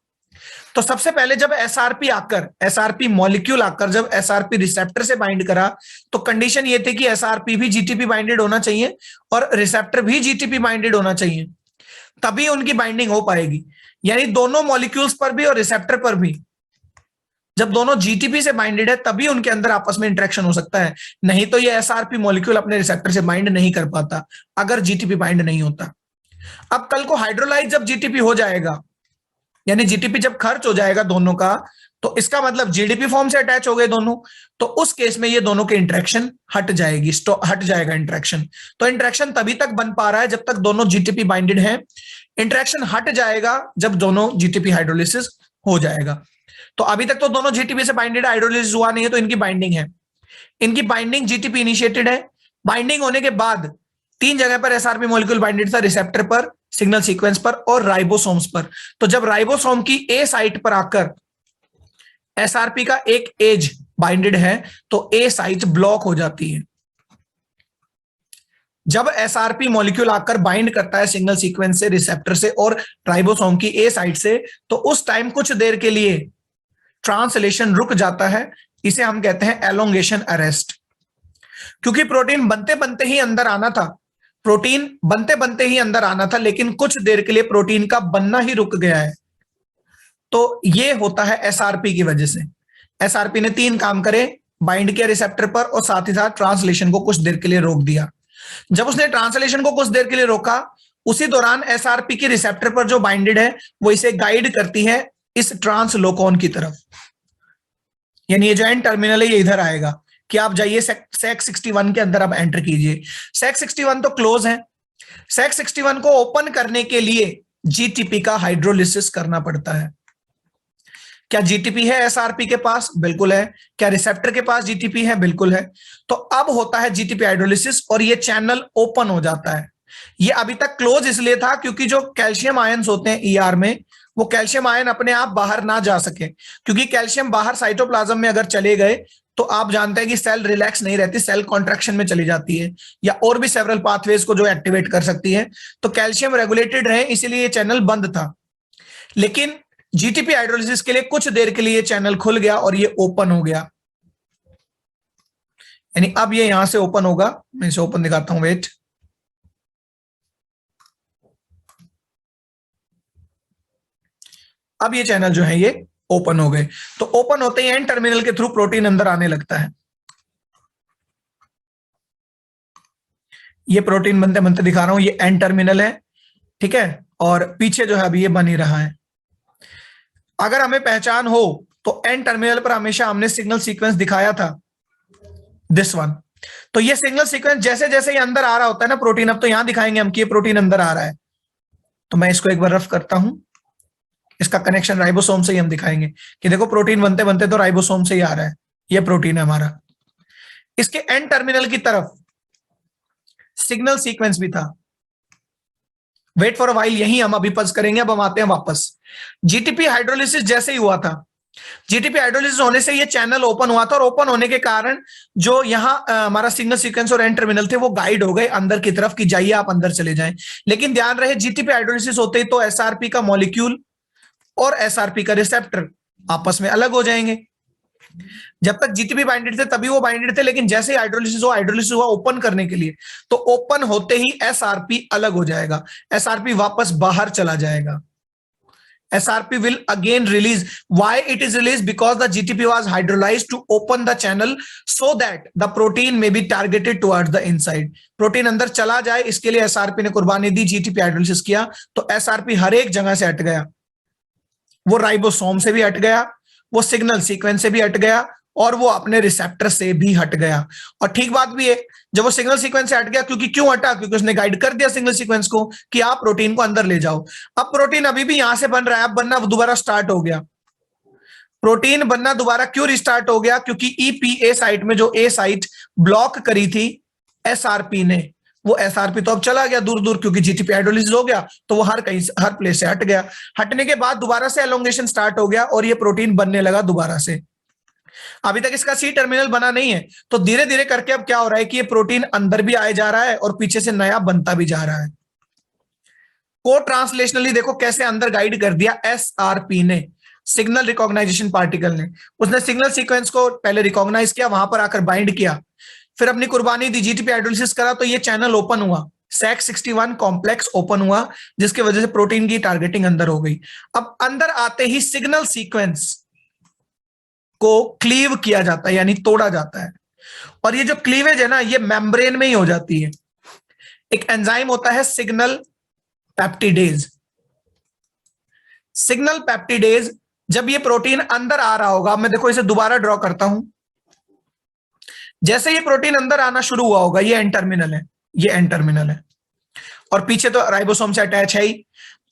तो सबसे पहले जब एसआरपी आकर, एसआरपी मॉलिक्यूल आकर जब एसआरपी रिसेप्टर से बाइंड करा, तो कंडीशन ये थी कि एसआरपी भी जीटीपी बाइंडेड होना चाहिए और रिसेप्टर भी जीटीपी बाइंडेड होना चाहिए, तभी उनकी बाइंडिंग हो पाएगी। यानी दोनों मॉलिक्यूल्स पर भी और रिसेप्टर पर भी जब दोनों जीटीपी से बाइंडेड है तभी उनके अंदर आपस में इंटरेक्शन हो सकता है, नहीं तो ये एसआरपी मॉलिक्यूल अपने रिसेप्टर से बाइंड नहीं कर पाता अगर जीटीपी बाइंड नहीं होता। अब कल को हाइड्रोलाइज जब जीटीपी हो जाएगा, यानी जीटीपी जब खर्च हो जाएगा दोनों का, तो इसका मतलब जीडीपी फॉर्म से अटैच हो गए दोनों, तो उस केस में ये दोनों के इंटरेक्शन हट जाएगी, हट जाएगा इंटरेक्शन। तो इंटरेक्शन तभी तक बन पा रहा है जब तक दोनों जीटीपी बाइंडेड है, इंटरेक्शन हट जाएगा जब दोनों जीटीपी हाइड्रोलिसिस हो जाएगा। तो अभी तक तो दोनों जीटीपी से बाइंडेड, हाइड्रोलिसिस हुआ नहीं है, तो इनकी बाइंडिंग है, इनकी बाइंडिंग जीटीपी इनिशिएटेड है। बाइंडिंग होने के बाद 3 जगह पर एसआरपी मॉलिक्यूल बाइंडेड था, रिसेप्टर पर, सिग्नल सीक्वेंस पर और राइबोसोम्स पर। तो जब राइबोसोम की ए साइट पर आकर एसआरपी का एक एज बाइंडेड है तो ए साइट ब्लॉक हो जाती है। जब एसआरपी मॉलिक्यूल आकर बाइंड करता है सिग्नल सीक्वेंस से, रिसेप्टर से और राइबोसोम की ए साइट से, तो उस टाइम कुछ देर के लिए ट्रांसलेशन रुक जाता है, इसे हम कहते हैं एलोंगेशन अरेस्ट। क्योंकि प्रोटीन बनते बनते ही अंदर आना था, प्रोटीन बनते बनते ही अंदर आना था, लेकिन कुछ देर के लिए प्रोटीन का बनना ही रुक गया है। तो ये होता है एसआरपी की वजह से। एसआरपी ने 3 काम करे, बाइंड किया रिसेप्टर पर और साथ ही साथ ट्रांसलेशन को कुछ देर के लिए रोक दिया। जब उसने ट्रांसलेशन को कुछ देर के लिए रोका, उसी दौरान एसआरपी के रिसेप्टर पर जो बाइंडेड है वो इसे गाइड करती है इस ट्रांसलोकॉन की तरफ। यानी ये जो एन टर्मिनल है ये इधर आएगा कि आप जाइए सेक 61 के अंदर आप एंटर कीजिए। सेक 61 तो क्लोज है, सेक 61 को ओपन करने के लिए जीटीपी का हाइड्रोलिसिस करना पड़ता है। क्या जीटीपी है एसआरपी के पास? बिल्कुल है। क्या रिसेप्टर के पास जीटीपी है? बिल्कुल है। तो अब होता है जीटीपी हाइड्रोलिसिस और ये चैनल ओपन हो जाता है। ये अभी तक क्लोज इसलिए था क्योंकि जो कैल्शियम आयंस होते हैं ईआर में, वो कैल्शियम आयन अपने आप बाहर ना जा सके, क्योंकि कैल्शियम बाहर साइटोप्लाज्म में अगर चले गए तो आप जानते हैं कि सेल रिलैक्स नहीं रहती, सेल कॉन्ट्रैक्शन में चली जाती है या और भी सेवरल पाथवेज को जो एक्टिवेट कर सकती है। तो कैल्शियम रेगुलेटेड रहे, इसीलिए ये चैनल बंद था। लेकिन जीटीपी हाइड्रोलिसिस के लिए कुछ देर के लिए चैनल खुल गया और ये ओपन हो गया। यानी अब ये यहां से ओपन होगा, मैं इसे ओपन दिखाता हूं, वेट। अब ये चैनल जो है ये ओपन हो गए। तो ओपन होते ही एन टर्मिनल के थ्रू प्रोटीन अंदर आने लगता है। ये प्रोटीन बनते बनते दिखा रहा हूं, ये एन टर्मिनल है, ठीक है, और पीछे जो है अभी ये बन ही रहा है। अगर हमें पहचान हो तो एन टर्मिनल पर हमेशा हमने सिग्नल सीक्वेंस दिखाया था, दिस वन। तो ये सिग्नल सीक्वेंस जैसे जैसे ये अंदर आ रहा होता है ना प्रोटीन, अब तो यहां दिखाएंगे हम कि ये प्रोटीन अंदर आ रहा है। तो मैं इसको एक बार रफ करता हूं, इसका कनेक्शन राइबोसोम से ही हम दिखाएंगे कि देखो प्रोटीन बनते बनते तो राइबोसोम से ही आ रहा है, ये प्रोटीन है हमारा। इसके एन टर्मिनल की तरफ सिग्नल सीक्वेंस भी था। वेट फॉर अ व्हाइल, यही हम अभी पज करेंगे। अब हम आते हैं वापस। जीटीपी हाइड्रोलिसिस जैसे ही हुआ था, जीटीपी हाइड्रोलिसिस होने से ये चैनल ओपन हुआ था और ओपन होने के कारण जो यहाँ हमारा सिग्नल सीक्वेंस और एन टर्मिनल थे वो गाइड हो गए अंदर की तरफ कि जाइए आप अंदर चले जाएं। लेकिन ध्यान रहे जीटीपी हाइड्रोलिसिस होते ही तो एसआरपी का मॉलिक्यूल और एसआरपी का रिसेप्टर आपस में अलग हो जाएंगे। जब तक जीटीपी बाइंडेड थे तभी वो बाइंडेड थे, लेकिन जैसे ही हाइड्रोलिसिस हुआ ओपन करने के लिए, तो ओपन होते ही एसआरपी अलग हो जाएगा, एसआरपी वापस बाहर चला जाएगा। SRP will again release. Why it is released? Because the GTP was hydrolyzed to open the channel so that the protein may be targeted towards the inside. Protein अंदर चला जाए, इसके लिए SRP ने कुर्बानी दी, GTP हाइड्रोलाइसिस किया, तो SRP हर एक जगह से हट गया। वो राइबोसोम से भी हट गया, वो सिग्नल सीक्वेंस से भी हट गया, और वो अपने रिसेप्टर से भी हट गया। और ठीक बात भी है, जब वो सिग्नल सीक्वेंस से हट गया, क्योंकि क्यों हटा? क्योंकि उसने गाइड कर दिया सिग्नल सीक्वेंस को कि आप प्रोटीन को अंदर ले जाओ। अब प्रोटीन अभी भी यहां से बन रहा है, अब बनना दोबारा स्टार्ट हो गया। प्रोटीन बनना दोबारा क्यों रिस्टार्ट हो गया? क्योंकि EPA साइट में जो ए साइट ब्लॉक करी थी SRP ने, वो SRP तो अब चला गया दूर दूर, क्योंकि GTP हाइड्रोलाइसिस हो गया, तो वो हर प्लेस से हट गया। हटने के बाद दोबारा से एलोंगेशन स्टार्ट हो गया और ये प्रोटीन बनने लगा दोबारा से। अभी तक इसका C टर्मिनल बना नहीं है, तो धीरे धीरे करके अब क्या हो रहा है कि ये प्रोटीन अंदर भी आए जा रहा है और पीछे से नया बनता भी जा रहा है। को ट्रांसलेशनली देखो कैसे अंदर गाइड कर दिया SRP ने, सिग्नल रिकॉग्नाइजेशन पार्टिकल ने। उसने सिग्नल सीक्वेंस को पहले रिकॉग्नाइज किया, वहां पर आकर बाइंड किया, फिर अपनी कुर्बानी दी, GTP हाइड्रोलाइसिस करा, तो ये चैनल ओपन हुआ, SEC61 कॉम्प्लेक्स ओपन हुआ, जिसकी वजह से प्रोटीन की टारगेटिंग अंदर हो गई। अब अंदर आते ही सिग्नल सीक्वेंस को क्लीव किया जाता है, यानी तोड़ा जाता है। और ये जो क्लीवेज है ना, ये मेम्ब्रेन में ही हो जाती है। एक एंजाइम होता है सिग्नल पेप्टिडेज। सिग्नल पेप्टिडेज, जब ये प्रोटीन अंदर आ रहा होगा, मैं देखो इसे दोबारा ड्रॉ करता हूं, जैसे ये प्रोटीन अंदर आना शुरू हुआ होगा, ये एन टर्मिनल है, ये एन टर्मिनल है, और पीछे तो राइबोसोम से अटैच है ही।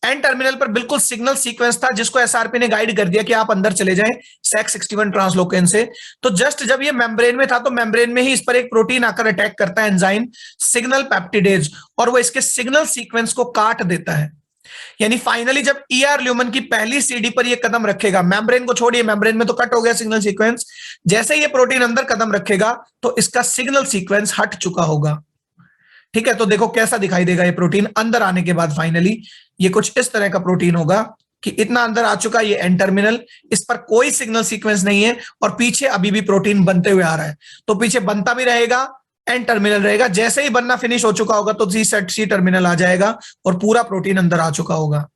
एन टर्मिनल पर बिल्कुल सिग्नल सीक्वेंस था, जिसको SRP ने गाइड कर दिया कि आप अंदर चले जाएं SEC61 ट्रांसलोकेन से। तो जस्ट जब ये मेम्ब्रेन में था, तो मेम्ब्रेन में ही इस पर एक प्रोटीन आकर अटैक करता है, एंजाइम सिग्नल पेप्टिडेज, और वो इसके सिग्नल सीक्वेंस को काट देता है। यानी फाइनली जब ER ल्यूमन की पहली CD पर ये कदम रखेगा, मेम्ब्रेन को छोड़िए, मेम्ब्रेन में तो कट हो गया सिग्नल सीक्वेंस, जैसे ये प्रोटीन अंदर कदम रखेगा तो इसका सिग्नल सीक्वेंस हट चुका होगा। ठीक है, तो देखो कैसा दिखाई देगा ये प्रोटीन अंदर आने के बाद। फाइनली ये कुछ इस तरह का प्रोटीन होगा कि इतना अंदर आ चुका, ये एन टर्मिनल, इस पर कोई सिग्नल सीक्वेंस नहीं है, और पीछे अभी भी प्रोटीन बनते हुए आ रहा है, तो पीछे बनता भी रहेगा, एन टर्मिनल रहेगा। जैसे ही बनना फिनिश हो चुका होगा तो C टर्मिनल आ जाएगा और पूरा प्रोटीन अंदर आ चुका होगा।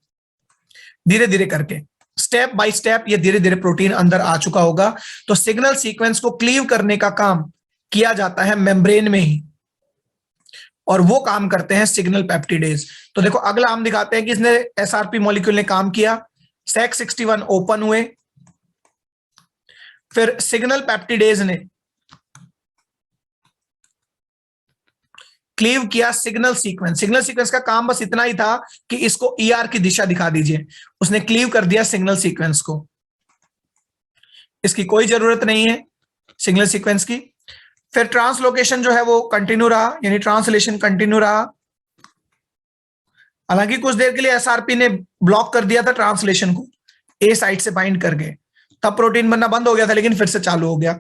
धीरे धीरे करके, स्टेप बाय स्टेप, ये धीरे धीरे प्रोटीन अंदर आ चुका होगा। तो सिग्नल सीक्वेंस को क्लीव करने का काम किया जाता है मेम्ब्रेन में ही, और वो काम करते हैं सिग्नल पेप्टिडेज। तो देखो अगला हम दिखाते हैं कि इसने SRP मॉलिक्यूल ने काम किया, SEC61 ओपन हुए, फिर सिग्नल पेप्टिडेज ने क्लीव किया सिग्नल सीक्वेंस। सिग्नल सीक्वेंस का काम बस इतना ही था कि इसको ER की दिशा दिखा दीजिए, उसने क्लीव कर दिया सिग्नल सीक्वेंस को। इसकी कोई जरूरत नहीं है सिग्नल सीक्वेंस की। फिर ट्रांसलोकेशन जो है वो कंटिन्यू रहा, यानी ट्रांसलेशन कंटिन्यू रहा। हालांकि कुछ देर के लिए SRP ने ब्लॉक कर दिया था ट्रांसलेशन को, ए साइट से बाइंड करके, तब प्रोटीन बनना बंद हो गया था, लेकिन फिर से चालू हो गया।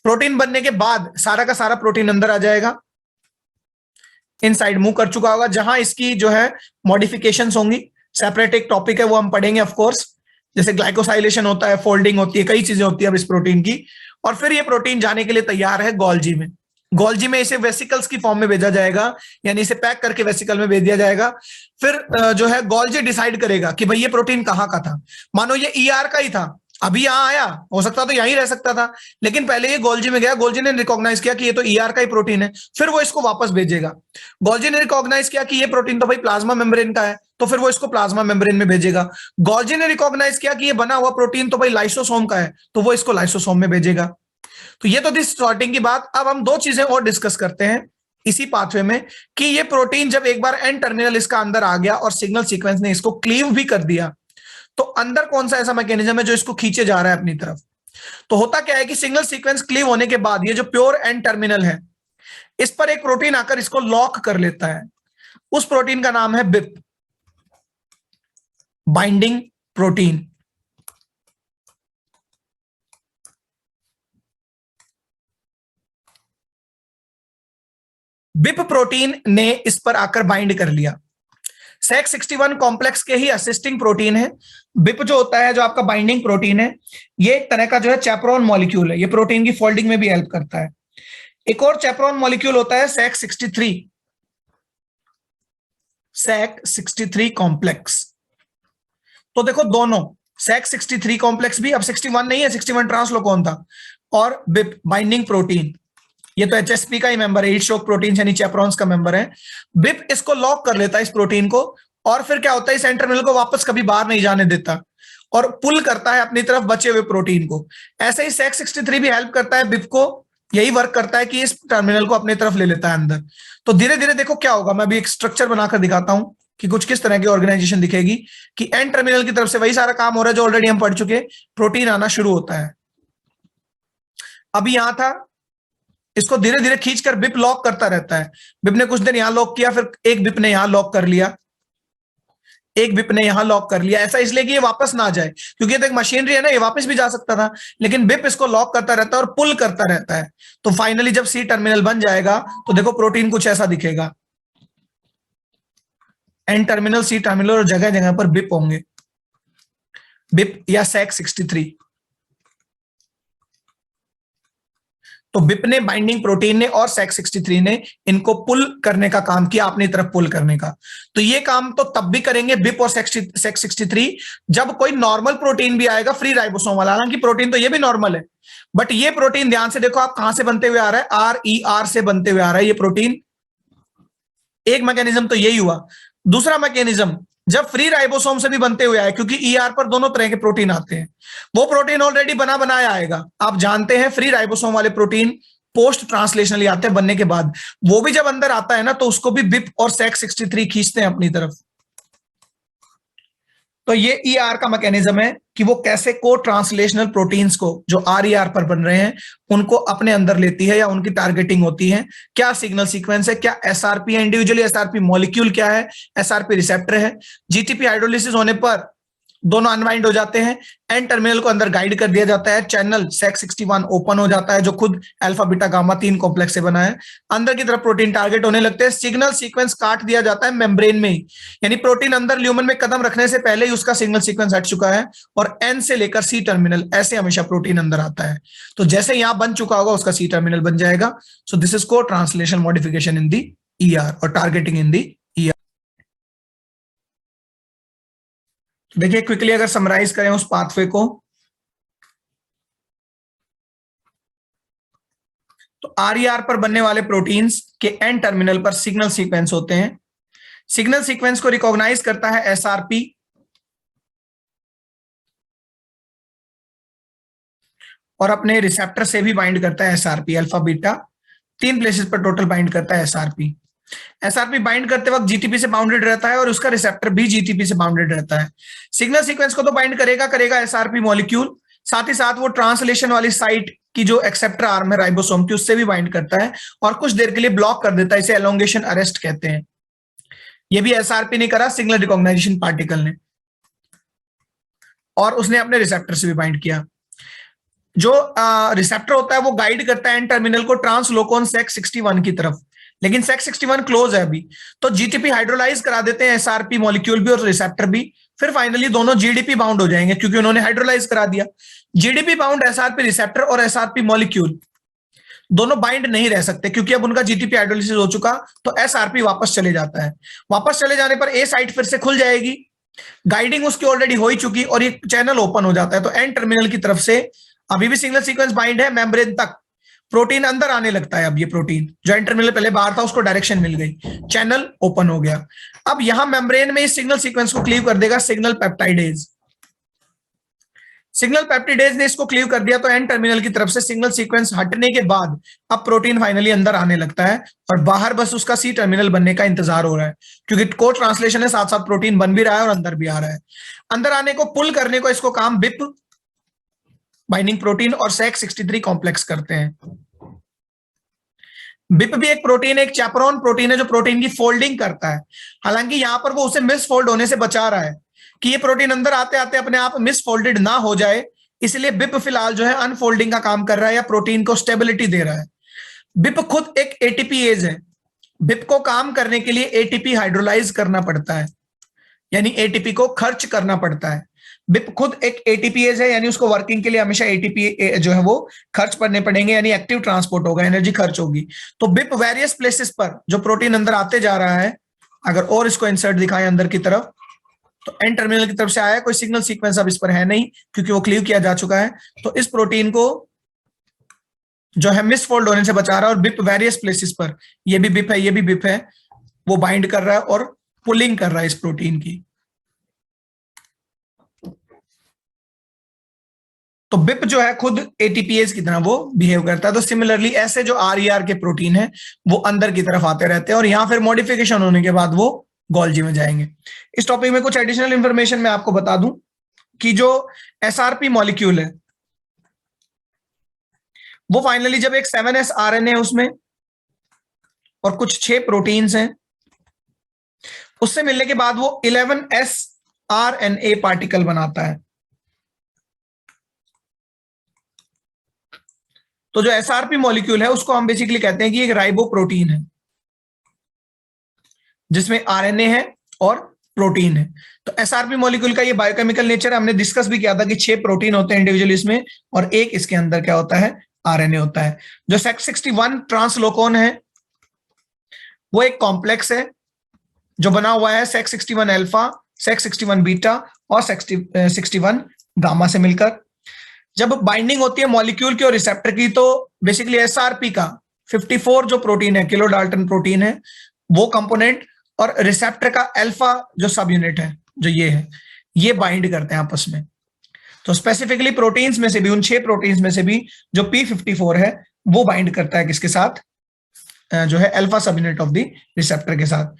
प्रोटीन बनने के बाद सारा का सारा प्रोटीन अंदर आ जाएगा, इन साइड मूव कर चुका होगा, जहां इसकी जो है मॉडिफिकेशंस होंगी, सेपरेट एक टॉपिक है, वो हम पढ़ेंगे ऑफ कोर्स, जैसे ग्लाइकोसाइलेशन होता है, फोल्डिंग होती है, कई चीजें होती है अब इस प्रोटीन की। और फिर ये प्रोटीन जाने के लिए तैयार है गोल्जी में। गोल्जी में इसे वेसिकल्स की फॉर्म में भेजा जाएगा, यानी इसे पैक करके वेसिकल में भेज दिया जाएगा। फिर जो है गोल्जी डिसाइड करेगा कि भाई ये प्रोटीन कहाँ का था। मानो ये ER का ही था, अभी यहां आया, हो सकता तो यहीं रह सकता था, लेकिन पहले ये गोल्जी में गया, गोल्जी ने रिकॉग्नाइज किया कि ये तो ER का ही प्रोटीन है, फिर वो इसको वापस भेजेगा। गोल्जी ने रिकॉग्नाइज किया कि ये प्रोटीन तो भाई प्लाज्मा मेम्ब्रेन का है, तो फिर वो इसको प्लाज्मा मेम्ब्रेन में भेजेगा। गोल्जी ने रिकॉग्नाइज किया कि ये बना हुआ प्रोटीन तो भाई लाइसोसोम का है, तो वो इसको लाइसोसोम में भेजेगा। तो ये तो थी स्टार्टिंग की बात। अब हम दो चीजें और डिस्कस करते हैं इसी पाथवे में, कि ये प्रोटीन जब एक बार एन टर्मिनल इसका अंदर आ गया और सिग्नल सीक्वेंस ने इसको क्लीव भी कर दिया, तो अंदर कौन सा ऐसा मैकेनिज्म है जो इसको खींचे जा रहा है अपनी तरफ। तो होता क्या है कि सिग्नल सीक्वेंस क्लीव होने के बाद ये जो प्योर एन टर्मिनल है, इस पर एक प्रोटीन आकर इसको लॉक कर लेता है। उस प्रोटीन का नाम है BIP, binding protein. BIP protein ने इस पर आकर बाइंड कर लिया। SEC61 कॉम्प्लेक्स के ही असिस्टिंग प्रोटीन है। BIP जो होता है, जो आपका बाइंडिंग प्रोटीन है, ये एक तरह का जो है चैपरॉन मॉलिक्यूल है, ये प्रोटीन की फोल्डिंग में भी हेल्प करता है। एक और चैपरॉन मॉलिक्यूल होता है SEC63 कॉम्प्लेक्स। तो देखो दोनों SEC63 कॉम्प्लेक्स भी, अब 61 नहीं है, 61 ट्रांसलोकोन था, और बिप बाइंडिंग प्रोटीन, ये तो HSP का ही मेंबर है, हीट शॉक प्रोटीन यानी चैपरॉन्स का मेंबर है। बिप इसको लॉक कर लेता है इस प्रोटीन को, और फिर क्या होता है, इस टर्मिनल को वापस कभी बाहर नहीं जाने देता और पुल करता है अपनी तरफ बचे हुए प्रोटीन को। ऐसे ही SEC63 भी हेल्प करता है बिप को, यही वर्क करता है कि इस टर्मिनल को अपनी तरफ ले लेता है अंदर। तो धीरे धीरे देखो क्या होगा, मैं अभी एक स्ट्रक्चर बनाकर दिखाता हूं कि कुछ किस तरह की ऑर्गेनाइजेशन दिखेगी, कि एन टर्मिनल की तरफ से वही सारा काम हो रहा है जो ऑलरेडी हम पढ़ चुके, प्रोटीन आना शुरू होता है। अभी यहां था, इसको धीरे धीरे खींचकर बिप लॉक करता रहता है। बिप ने कुछ देर यहां लॉक किया, फिर एक बिप ने यहां लॉक कर लिया, एक बिप ने यहां लॉक कर लिया। ऐसा इसलिए कि ये वापस ना जाए, क्योंकि ये तो एक मशीनरी है ना, ये वापस भी जा सकता था, लेकिन बिप इसको लॉक करता रहता है और पुल करता रहता है। तो फाइनली जब सी टर्मिनल बन जाएगा तो देखो प्रोटीन कुछ ऐसा दिखेगा, एन टर्मिनल, सी टर्मिनल, और जगह जगह पर बिप होंगे, बिप या SEC63। तो बिप ने, बाइंडिंग प्रोटीन ने और SEC63 ने इनको पुल करने का काम किया, अपनी तरफ पुल करने का। तो ये काम तो तब भी करेंगे बिप और SEC63 जब कोई नॉर्मल प्रोटीन भी आएगा फ्री राइबोसोम वाला। हालांकि प्रोटीन तो ये भी नॉर्मल है, बट ये प्रोटीन ध्यान से देखो आप कहां से बनते हुए आ रहा है, RER से बनते हुए आ रहा है ये प्रोटीन। एक मैकेनिज्म तो यही हुआ। दूसरा मैकेनिज्म, जब फ्री राइबोसोम से भी बनते हुए आए, क्योंकि ER पर दोनों तरह के प्रोटीन आते हैं, वो प्रोटीन ऑलरेडी बना बनाया आएगा। आप जानते हैं फ्री राइबोसोम वाले प्रोटीन पोस्ट ट्रांसलेशनली आते हैं बनने के बाद, वो भी जब अंदर आता है ना तो उसको भी बिप और SEC63 खींचते हैं अपनी तरफ। तो ये ER का मैकेनिज्म है कि वो कैसे को ट्रांसलेशनल प्रोटीन्स को जो RER पर बन रहे हैं उनको अपने अंदर लेती है या उनकी टारगेटिंग होती है। क्या सिग्नल सीक्वेंस है, क्या SRP है, इंडिविजुअली SRP मॉलिक्यूल क्या है, SRP रिसेप्टर है। GTP हाइड्रोलिसिस होने पर दोनों अनवाइंड हो जाते हैं, एन टर्मिनल को अंदर गाइड कर दिया जाता है, चैनल SEC61 ओपन हो जाता है जो खुद अल्फा बीटा गामा 3 कॉम्प्लेक्स से बना है, अंदर की तरफ प्रोटीन टारगेट होने लगते हैं, सिग्नल सीक्वेंस काट दिया जाता है मेम्ब्रेन में ही, यानी प्रोटीन अंदर ल्यूमन में कदम रखने से पहले ही उसका सिग्नल सीक्वेंस हट चुका है, और एन से लेकर सी टर्मिनल ऐसे हमेशा प्रोटीन अंदर आता है। तो जैसे यहां बन चुका होगा उसका सी टर्मिनल बन जाएगा। सो दिस इज को translation modification in the ER और टारगेटिंग इन दी। देखिए क्विकली अगर समराइज करें उस पाथवे को, तो RER पर बनने वाले प्रोटीन्स के एन टर्मिनल पर सिग्नल सीक्वेंस होते हैं। सिग्नल सीक्वेंस को रिकॉग्नाइज करता है SRP, और अपने रिसेप्टर से भी बाइंड करता है SRP, अल्फा बीटा 3 प्लेसेस पर टोटल बाइंड करता है SRP बाइंड करते वक्त GTP से बाउंडेड रहता है और उसका रिसेप्टर भी GTP से बाउंडेड रहता है। सिग्नल सीक्वेंस को तो बाइंड करेगा SRP मॉलिक्यूल, साथ ही साथ वो ट्रांसलेशन वाली साइट की जो एक्सेप्टर आर्म है राइबोसोम की उससे भी बाइंड करता है और कुछ देर के लिए ब्लॉक कर देता है, इसे एलोंगेशन अरेस्ट कहते हैं। ये भी SRP ने करा, सिग्नल रिकॉग्नाइजेशन पार्टिकल ने, और उसने अपने रिसेप्टर से भी बाइंड किया। जो रिसेप्टर होता है वो गाइड करता है एन टर्मिनल को ट्रांसलोकोन SEC61 की तरफ, लेकिन SEC61 क्लोज है अभी, तो GTP हाइड्रोलाइज करा देते हैं SRP मॉलिक्यूल भी और रिसेप्टर भी, फिर फाइनली दोनों GDP बाउंड हो जाएंगे क्योंकि उन्होंने हाइड्रोलाइज करा दिया। GDP बाउंड SRP रिसेप्टर और SRP मॉलिक्यूल दोनों बाइंड नहीं रह सकते क्योंकि अब उनका GTP हाइड्रोलिसिस हो चुका, तो SRP वापस चले जाता है। वापस चले जाने पर ए साइट फिर से खुल जाएगी, गाइडिंग उसकी ऑलरेडी हो ही चुकी और ये चैनल ओपन हो जाता है। तो एन टर्मिनल की तरफ से अभी भी सिग्नल सीक्वेंस बाइंड है, मेम्ब्रेन तक प्रोटीन अंदर आने लगता है। अब ये प्रोटीन जो एन टर्मिनल पहले बाहर था उसको डायरेक्शन मिल गई, चैनल ओपन हो गया। अब यहां मेम्ब्रेन में इस सिग्नल सीक्वेंस को क्लीव कर देगा सिग्नल पेप्टाइडेज। सिग्नल पेप्टाइडेज ने इसको क्लीव कर दिया, तो एन टर्मिनल की तरफ से सिग्नल सीक्वेंस हटने के बाद अब प्रोटीन फाइनली अंदर आने लगता है और बाहर बस उसका सी टर्मिनल बनने का इंतजार हो रहा है, क्योंकि को ट्रांसलेशन है, साथ साथ प्रोटीन बन भी रहा है और अंदर भी आ रहा है। अंदर आने को, पुल करने को, इसको काम बिप बाइंडिंग प्रोटीन और SEC63 कॉम्प्लेक्स करते हैं। बिप भी एक प्रोटीन, एक चैपरॉन प्रोटीन है जो प्रोटीन की फोल्डिंग करता है। हालांकि यहां पर वो उसे मिस फोल्ड होने से बचा रहा है कि ये प्रोटीन अंदर आते आते अपने आप मिस फोल्डेड ना हो जाए, इसलिए बिप फिलहाल जो है अनफोल्डिंग का काम कर रहा है या प्रोटीन को स्टेबिलिटी दे रहा है। बिप खुद एक एटीपीएज है। बिप को काम करने के लिए एटीपी हाइड्रोलाइज करना पड़ता है, यानी एटीपी को खर्च करना पड़ता है। बिप खुद एक एटीपीएज है, यानी उसको वर्किंग के लिए हमेशा एटीपी जो है वो खर्च करने पड़ेंगे, यानी एक्टिव ट्रांसपोर्ट होगा, एनर्जी खर्च होगी। तो बिप वेरियस प्लेसेस पर जो प्रोटीन अंदर आते जा रहा है, अगर और इसको इंसर्ट दिखाएं अंदर की तरफ, तो एन टर्मिनल की तरफ से आया, कोई सिग्नल सीक्वेंस अब इस पर है नहीं क्योंकि वो क्लीव किया जा चुका है। तो इस प्रोटीन को जो है मिसफोल्ड होने से बचा रहा है और बिप वेरियस प्लेसेस पर, ये भी बिप है, ये भी बिप है, वो बाइंड कर रहा है और पुलिंग कर रहा है इस प्रोटीन की। तो बिप जो है खुद एटीपीएस की तरह वो बिहेव करता है। तो सिमिलरली ऐसे जो आरईआर के प्रोटीन है वो अंदर की तरफ आते रहते हैं और यहां फिर मॉडिफिकेशन होने के बाद वो गोल्जी में जाएंगे। इस टॉपिक में कुछ एडिशनल इंफॉर्मेशन मैं आपको बता दूं कि जो एसआरपी मॉलिक्यूल है वो फाइनली जब एक 7s आरएनए है उसमें और कुछ 6 प्रोटीन्स हैं, उससे मिलने के बाद वो 11s आरएनए पार्टिकल बनाता है। तो जो एसआरपी मॉलिक्यूल है उसको हम बेसिकली कहते हैं कि एक राइबो प्रोटीन है जिसमें आरएनए है और प्रोटीन है। तो एसआरपी मॉलिक्यूल का ये बायोकेमिकल नेचर हमने डिस्कस भी किया था कि 6 प्रोटीन होते हैं इंडिविजुअली इसमें और एक इसके अंदर क्या होता है, आरएनए होता है। जो सेक्स61 ट्रांसलोकोन है वो एक कॉम्प्लेक्स है जो बना हुआ है सेक्स61 अल्फा, सेक्स61 बीटा और सेक्स61 गामा से मिलकर। जब बाइंडिंग होती है मॉलिक्यूल की और रिसेप्टर की तो बेसिकली एसआरपी का 54 जो प्रोटीन है, किलो डाल्टन प्रोटीन है, वो कंपोनेंट और रिसेप्टर का अल्फा जो सब यूनिट है जो ये है, ये बाइंड करते हैं आपस में। तो स्पेसिफिकली प्रोटीन्स में से भी, उन 6 प्रोटीन्स में से भी जो P54 है वो बाइंड करता है किसके साथ, जो है अल्फा सब यूनिट ऑफ द रिसेप्टर के साथ।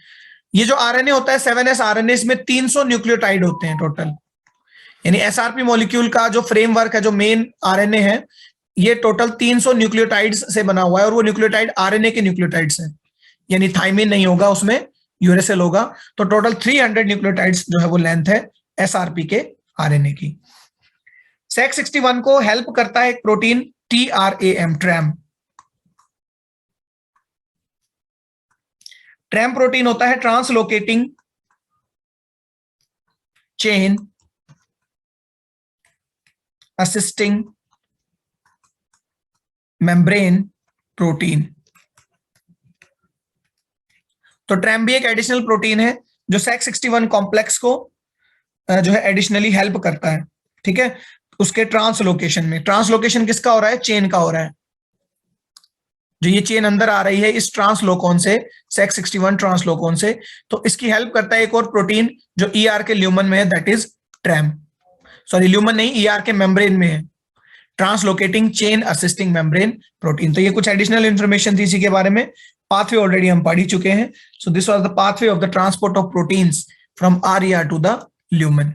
ये जो आरएनए होता है 7s आरएनए, इसमें 300 न्यूक्लियोटाइड होते हैं टोटल। यानी एसआरपी मॉलिक्यूल का जो फ्रेमवर्क है, जो मेन आरएनए है, ये टोटल 300 न्यूक्लियोटाइड्स से बना हुआ है और वो न्यूक्लियोटाइड आरएनए के न्यूक्लियोटाइड्स हैं, यानी थाइमिन नहीं होगा उसमें, यूरेसिल होगा। तो टोटल 300 न्यूक्लियोटाइड्स जो है वो लेंथ है एसआरपी के आरएनए की। सेक्स61 को हेल्प करता है एक protein TRAM, tram. Tram protein होता है ट्रांसलोकेटिंग चेन असिस्टिंग मेम्ब्रेन प्रोटीन। तो ट्रैम भी एक एडिशनल प्रोटीन है जो सेक्स61 कॉम्प्लेक्स को जो है एडिशनली हेल्प करता है, ठीक है, उसके ट्रांसलोकेशन में। ट्रांसलोकेशन किसका हो रहा है, चेन का हो रहा है। जो ये चेन अंदर आ रही है इस ट्रांसलोकोन से, सेक्स61 ट्रांसलोकोन से, तो इसकी हेल्प करता है एक और प्रोटीन जो ER के ल्यूमन में है, that is tram. Sorry, lumen नहीं, ER के मेम्ब्रेन में है, ट्रांसलोकेटिंग चेन असिस्टिंग मेम्ब्रेन प्रोटीन। तो ये कुछ एडिशनल इंफॉर्मेशन थी इसी के बारे में। पाथवे ऑलरेडी हम पढ़ ही चुके हैं। So this was the pathway of the transport of proteins from RER to the lumen.